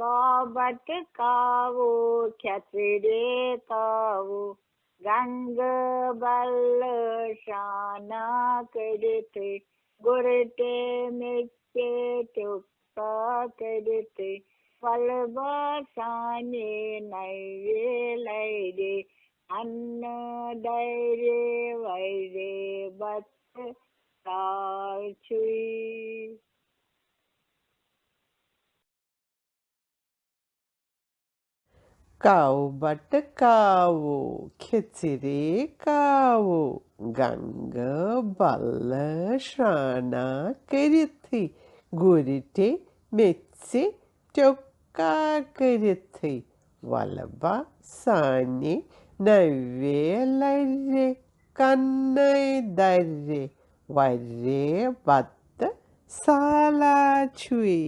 काबट कावो खचरे कावो रंग बल शाना करते गुरते मिट्टे टुक्का करते फल बसाने नैरे लैरे अन्न दैरे वैरे बत ताल छुई। काऊ बट कावो खिचरे कावो गंग बल श्राना करथे गुरटे मेच्चे चौका करथे वलबा साने नव्वे लर्रे कन्नय दर्रे वर्रे बत्त साला छुए।